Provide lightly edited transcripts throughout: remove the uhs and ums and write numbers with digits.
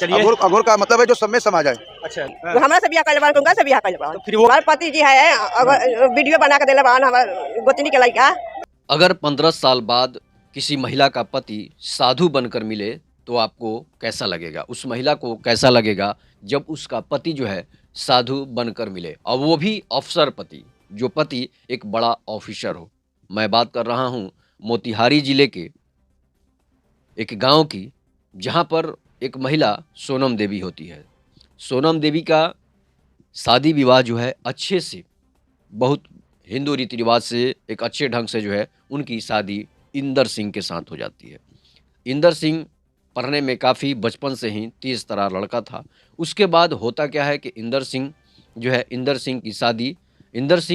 चलिए। अघोर का मतलब है जो सब में समा जाए। अच्छा, तो हमरा से बियाह कइले उनका से बियाह कइले तो फिर वो हमारे पति जी है अगर वीडियो बना के देले बान हमार गोतनी के लइका। अगर 15 साल बाद किसी महिला का पति साधु बनकर मिले तो आपको कैसा लगेगा? उस महिला को कैसा लगेगा जब उसका पति जो है साधु बनकर मिले, और वो भी अफसर पति, जो पति एक बड़ा ऑफिसर हो। मैं बात कर रहा हूँ मोतिहारी जिले के एक गांव की, जहां पर एक महिला सोनम देवी होती है। सोनम देवी का शादी विवाह जो है अच्छे से, बहुत हिंदू रीति रिवाज से एक अच्छे ढंग से जो है उनकी शादी इंदर सिंह के साथ हो जाती है। इंदर सिंह पढ़ने में काफ़ी बचपन से ही तेज तरार लड़का था। उसके बाद होता क्या है कि इंदर सिंह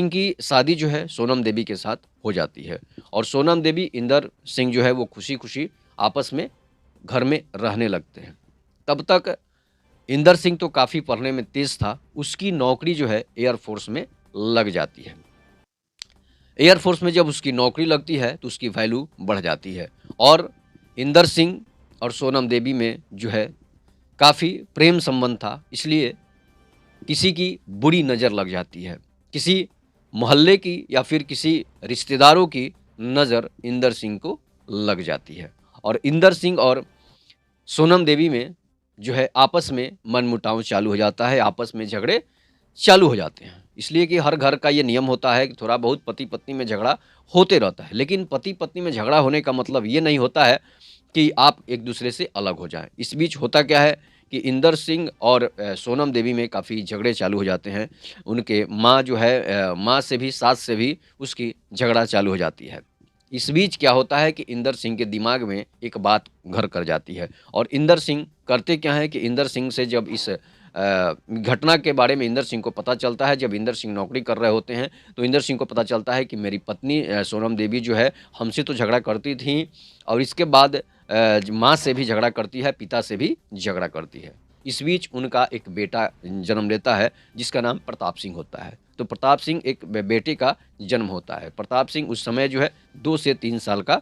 की शादी जो है सोनम देवी के साथ हो जाती है, और सोनम देवी इंदर सिंह जो है वो खुशी खुशी आपस में घर में रहने लगते हैं। तब तक इंदर सिंह तो काफ़ी पढ़ने में तेज था, उसकी नौकरी जो है एयरफोर्स में लग जाती है। एयरफोर्स में जब उसकी नौकरी लगती है तो उसकी वैल्यू बढ़ जाती है, और इंदर सिंह और सोनम देवी में जो है काफ़ी प्रेम संबंध था, इसलिए किसी की बुरी नज़र लग जाती है, किसी मोहल्ले की या फिर किसी रिश्तेदारों की नज़र इंदर सिंह को लग जाती है, और इंदर सिंह और सोनम देवी में जो है आपस में मनमुटाव चालू हो जाता है, आपस में झगड़े चालू हो जाते हैं। इसलिए कि हर घर का ये नियम होता है कि थोड़ा बहुत पति पत्नी में झगड़ा होते रहता है, लेकिन पति पत्नी में झगड़ा होने का मतलब ये नहीं होता है कि आप एक दूसरे से अलग हो जाएं। इस बीच होता क्या है कि इंदर सिंह और सोनम देवी में काफ़ी झगड़े चालू हो जाते हैं। उनके माँ जो है माँ से भी, सास से भी उसकी झगड़ा चालू हो जाती है। इस बीच क्या होता है कि इंदर सिंह के दिमाग में एक बात घर कर जाती है, और इंदर सिंह करते क्या है कि इंदर सिंह से जब इस घटना के बारे में इंदर सिंह को पता चलता है, जब इंदर सिंह नौकरी कर रहे होते हैं तो इंदर सिंह को पता चलता है कि मेरी पत्नी सोनम देवी जो है हमसे तो झगड़ा करती थी, और इसके बाद माँ से भी झगड़ा करती है, पिता से भी झगड़ा करती है। इस बीच उनका एक बेटा जन्म लेता है जिसका नाम प्रताप सिंह होता है। तो प्रताप सिंह एक बेटे का जन्म होता है। प्रताप सिंह उस समय जो है 2 से 3 साल का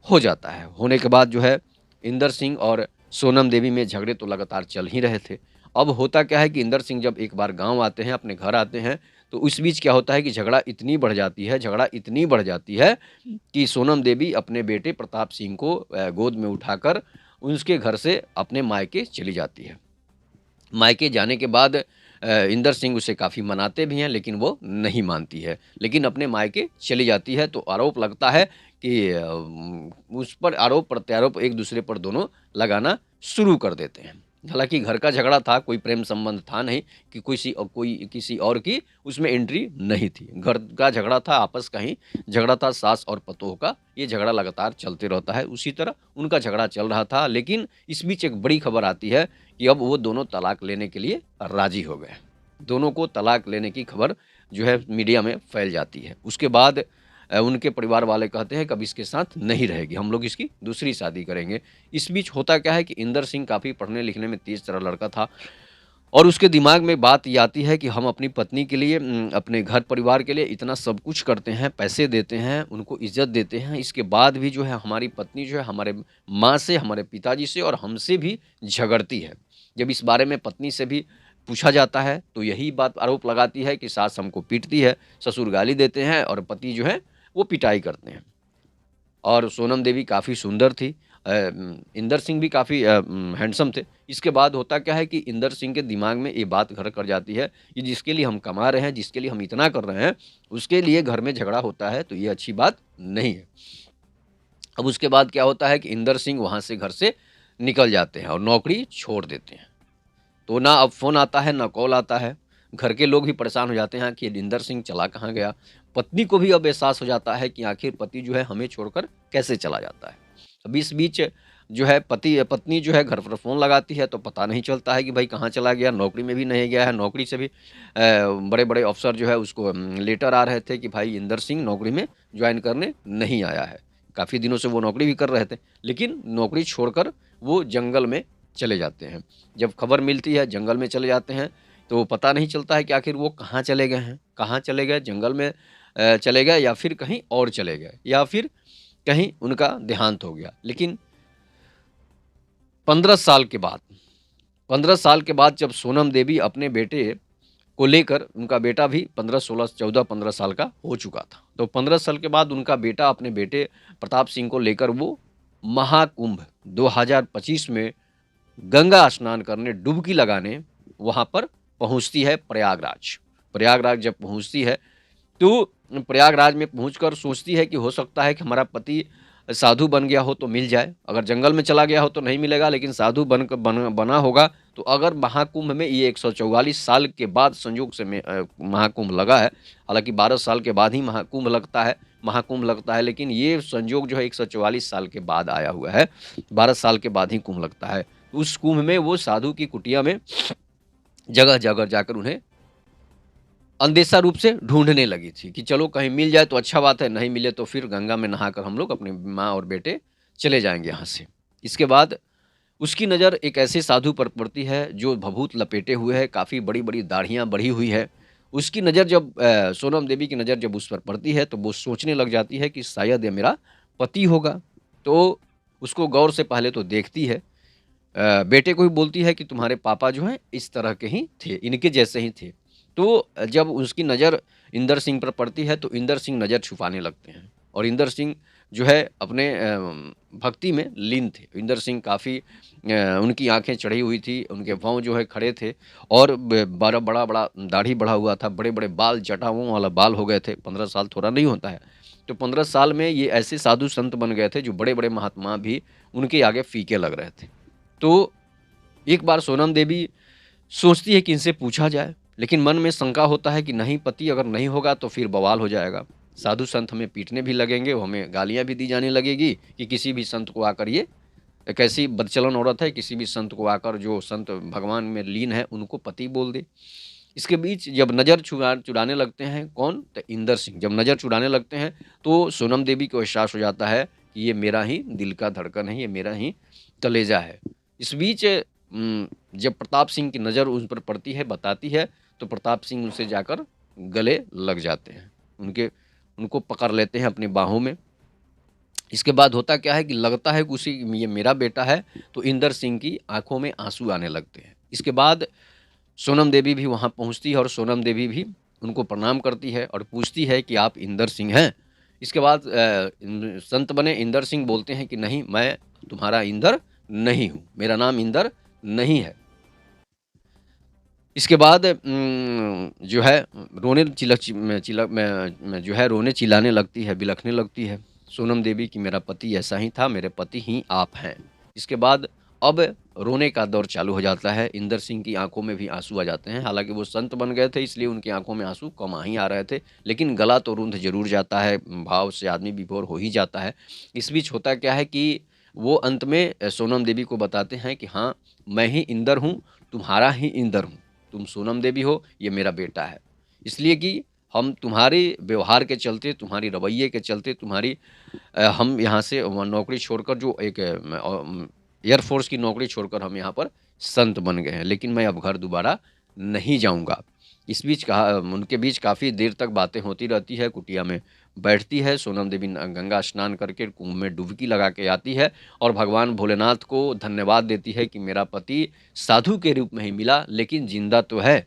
हो जाता है। होने के बाद जो है इंदर सिंह और सोनम देवी में झगड़े तो लगातार चल ही रहे थे। अब होता क्या है कि इंदर सिंह जब एक बार गांव आते हैं, अपने घर आते हैं, तो उस बीच क्या होता है कि झगड़ा इतनी बढ़ जाती है कि सोनम देवी अपने बेटे प्रताप सिंह को गोद में उठाकर उसके घर से अपने मायके चली जाती है। मायके जाने के बाद इंदर सिंह उसे काफ़ी मनाते भी हैं, लेकिन वो नहीं मानती है, लेकिन अपने मायके चली जाती है। तो आरोप लगता है कि उस पर आरोप प्रत्यारोप एक दूसरे पर दोनों लगाना शुरू कर देते हैं। हालांकि घर का झगड़ा था, कोई प्रेम संबंध था नहीं कि कोई किसी और की उसमें एंट्री नहीं थी। घर का झगड़ा था, आपस का ही झगड़ा था, सास और पतोह का ये झगड़ा लगातार चलते रहता है। उसी तरह उनका झगड़ा चल रहा था, लेकिन इस बीच एक बड़ी खबर आती है कि अब वो दोनों तलाक लेने के लिए राजी हो गए। दोनों को तलाक लेने की खबर जो है मीडिया में फैल जाती है। उसके बाद उनके परिवार वाले कहते हैं कि अब इसके साथ नहीं रहेगी, हम लोग इसकी दूसरी शादी करेंगे। इस बीच होता क्या है कि इंदर सिंह काफ़ी पढ़ने लिखने में तेज तरह लड़का था, और उसके दिमाग में बात ये आती है कि हम अपनी पत्नी के लिए, अपने घर परिवार के लिए इतना सब कुछ करते हैं, पैसे देते हैं, उनको इज्जत देते हैं, इसके बाद भी जो है हमारी पत्नी जो है हमारे माँ से, हमारे पिताजी से और हमसे भी झगड़ती है। जब इस बारे में पत्नी से भी पूछा जाता है तो यही बात आरोप लगाती है कि सास हमको पीटती है, ससुर गाली देते हैं, और पति जो है वो पिटाई करते हैं। और सोनम देवी काफ़ी सुंदर थी, इंदर सिंह भी काफ़ी हैंडसम थे। इसके बाद होता क्या है कि इंदर सिंह के दिमाग में ये बात घर कर जाती है कि जिसके लिए हम कमा रहे हैं, जिसके लिए हम इतना कर रहे हैं, उसके लिए घर में झगड़ा होता है तो ये अच्छी बात नहीं है। अब उसके बाद क्या होता है कि इंदर सिंह वहाँ से घर से निकल जाते हैं और नौकरी छोड़ देते हैं। तो ना अब फ़ोन आता है, ना कॉल आता है। घर के लोग भी परेशान हो जाते हैं कि इंदर सिंह चला कहाँ गया। पत्नी को भी अब एहसास हो जाता है कि आखिर पति जो है हमें छोड़कर कैसे चला जाता है। अब इस बीच जो है पत्नी जो है घर पर फ़ोन लगाती है तो पता नहीं चलता है कि भाई कहाँ चला गया। नौकरी में भी नहीं गया है, नौकरी से भी बड़े बड़े अफसर जो है उसको लेटर आ रहे थे कि भाई इंदर सिंह नौकरी में ज्वाइन करने नहीं आया है। काफ़ी दिनों से वो नौकरी भी कर रहे थे, लेकिन नौकरी छोड़कर वो जंगल में चले जाते हैं। जब खबर मिलती है जंगल में चले जाते हैं तो पता नहीं चलता है कि आखिर वो कहाँ चले गए हैं, कहाँ चले गए, जंगल में चले गए या फिर कहीं और चले गए, या फिर कहीं उनका देहांत हो गया। लेकिन 15 साल के बाद 15 साल के बाद जब सोनम देवी अपने बेटे को लेकर, उनका बेटा भी 15, 16, 14, 15 साल का हो चुका था, तो 15 साल के बाद उनका बेटा अपने बेटे प्रताप सिंह को लेकर वो महाकुंभ 2025 में गंगा स्नान करने, डुबकी लगाने वहाँ पर पहुँचती है प्रयागराज। प्रयागराज जब पहुँचती है तो प्रयागराज में पहुंचकर सोचती है कि हो सकता है कि हमारा पति साधु बन गया हो तो मिल जाए, अगर जंगल में चला गया हो तो नहीं मिलेगा, लेकिन साधु बना होगा तो अगर महाकुंभ में ये 144 साल के बाद संयोग से महाकुंभ लगा है, हालांकि 12 साल के बाद ही महाकुंभ लगता है, लेकिन ये संयोग जो है 144 साल के बाद आया हुआ है, 12 साल के बाद ही कुंभ लगता है। उस कुंभ में वो साधु की कुटिया में जगह जगह जाकर उन्हें अंदेशा रूप से ढूंढने लगी थी कि चलो कहीं मिल जाए तो अच्छा बात है, नहीं मिले तो फिर गंगा में नहाकर हम लोग अपनी माँ और बेटे चले जाएंगे यहाँ से। इसके बाद उसकी नज़र एक ऐसे साधु पर पड़ती है जो भभूत लपेटे हुए है, काफ़ी बड़ी बड़ी दाढ़ियाँ बढ़ी हुई है। उसकी नज़र जब सोनम देवी की नज़र जब उस पर पड़ती है तो वो सोचने लग जाती है कि शायद ये मेरा पति होगा। तो उसको गौर से पहले तो देखती है, बेटे को ही बोलती है कि तुम्हारे पापा जो हैं इस तरह के ही थे, इनके जैसे ही थे। तो जब उसकी नज़र इंदर सिंह पर पड़ती है तो इंदर सिंह नज़र छुपाने लगते हैं और इंदर सिंह जो है अपने भक्ति में लीन थे। इंदर सिंह काफ़ी उनकी आंखें चढ़ी हुई थी, उनके पाँव जो है खड़े थे और बड़ा बड़ा बड़ा दाढ़ी बढ़ा हुआ था, बड़े बड़े बाल, जटाओं वाला बाल हो गए थे। 15 साल थोड़ा नहीं होता है, तो 15 साल में ये ऐसे साधु संत बन गए थे जो बड़े बड़े महात्मा भी उनके आगे फीके लग रहे थे। तो एक बार सोनम देवी सोचती है कि इनसे पूछा जाए, लेकिन मन में शंका होता है कि नहीं, पति अगर नहीं होगा तो फिर बवाल हो जाएगा, साधु संत हमें पीटने भी लगेंगे, हमें गालियां भी दी जाने लगेगी कि किसी भी संत को आकर, ये एक ऐसी बदचलन औरत है, किसी भी संत को आकर जो संत भगवान में लीन है उनको पति बोल दे। इसके बीच जब नज़र चुराने लगते हैं कौन, तो इंदर सिंह जब नज़र चुराने लगते हैं तो सोनम देवी को एहसास हो जाता है कि ये मेरा ही दिल का धड़कन है, ये मेरा ही कलेजा है। इस बीच जब प्रताप सिंह की नज़र उस पर पड़ती है, बताती है, तो प्रताप सिंह उनसे जाकर गले लग जाते हैं, उनको पकड़ लेते हैं अपनी बाहों में। इसके बाद होता क्या है कि लगता है कि ये मेरा बेटा है, तो इंदर सिंह की आंखों में आंसू आने लगते हैं। इसके बाद सोनम देवी भी वहाँ पहुँचती है और सोनम देवी भी उनको प्रणाम करती है और पूछती है कि आप इंदर सिंह हैं। इसके बाद संत बने इंदर सिंह बोलते हैं कि नहीं, मैं तुम्हारा इंदर नहीं हूँ, मेरा नाम इंदर नहीं है। इसके बाद जो है रोने चिल्लाने लगती है, बिलखने लगती है सोनम देवी कि मेरा पति ऐसा ही था, मेरे पति ही आप हैं। इसके बाद अब रोने का दौर चालू हो जाता है, इंदर सिंह की आंखों में भी आंसू आ जाते हैं। हालांकि वो संत बन गए थे इसलिए उनकी आंखों में आंसू कम आ ही आ रहे थे, लेकिन गला तो रूंध जरूर जाता है, भाव से आदमी विभोर हो ही जाता है। इस बीच होता क्या है कि वो अंत में सोनम देवी को बताते हैं कि हाँ, मैं ही इंदर हूँ, तुम्हारा ही इंदर हूँ, तुम सोनम देवी हो, ये मेरा बेटा है। इसलिए कि हम तुम्हारे व्यवहार के चलते, तुम्हारी रवैये के चलते, हम यहाँ से नौकरी छोड़कर, जो एक एयरफोर्स की नौकरी छोड़कर हम यहाँ पर संत बन गए हैं, लेकिन मैं अब घर दोबारा नहीं जाऊँगा। इस बीच उनके बीच काफ़ी देर तक बातें होती रहती है। कुटिया में बैठती है सोनम देवी, गंगा स्नान करके कुंभ में डुबकी लगा के आती है और भगवान भोलेनाथ को धन्यवाद देती है कि मेरा पति साधु के रूप में ही मिला, लेकिन जिंदा तो है।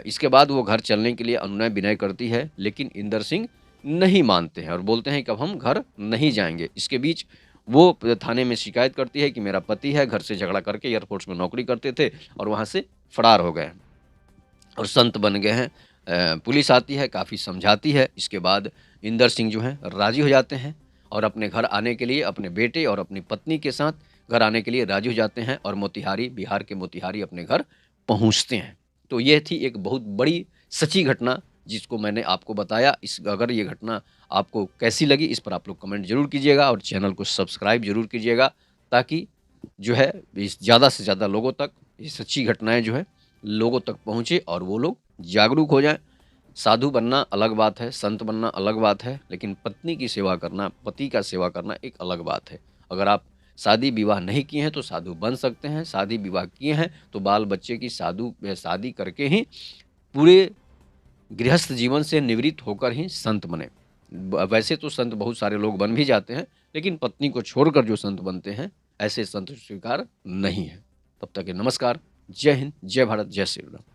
इसके बाद वो घर चलने के लिए अनुनय विनय करती है, लेकिन इंदर सिंह नहीं मानते हैं और बोलते हैं कि अब हम घर नहीं जाएंगे। इसके बीच वो थाने में शिकायत करती है कि मेरा पति है, घर से झगड़ा करके एयरफोर्स में नौकरी करते थे और वहाँ से फरार हो गए और संत बन गए हैं। पुलिस आती है, काफ़ी समझाती है। इसके बाद इंदर सिंह जो हैं राज़ी हो जाते हैं और अपने घर आने के लिए, अपने बेटे और अपनी पत्नी के साथ घर आने के लिए राज़ी हो जाते हैं और मोतिहारी, बिहार के मोतिहारी अपने घर पहुंचते हैं। तो ये थी एक बहुत बड़ी सच्ची घटना जिसको मैंने आपको बताया। अगर ये घटना आपको कैसी लगी, इस पर आप लोग कमेंट जरूर कीजिएगा और चैनल को सब्सक्राइब जरूर कीजिएगा, ताकि जो है इस ज़्यादा से ज़्यादा लोगों तक ये सच्ची घटनाएं जो है लोगों तक पहुँचे और वो लोग जागरूक हो जाएं। साधु बनना अलग बात है, संत बनना अलग बात है, लेकिन पत्नी की सेवा करना, पति का सेवा करना एक अलग बात है। अगर आप शादी विवाह नहीं किए हैं तो साधु बन सकते हैं, शादी विवाह किए हैं तो बाल बच्चे की शादी करके ही पूरे गृहस्थ जीवन से निवृत्त होकर ही संत बने। वैसे तो संत बहुत सारे लोग बन भी जाते हैं, लेकिन पत्नी को छोड़कर जो संत बनते हैं, ऐसे संत स्वीकार नहीं है। तब तक के नमस्कार, जय हिंद, जय भारत, जय श्री राम।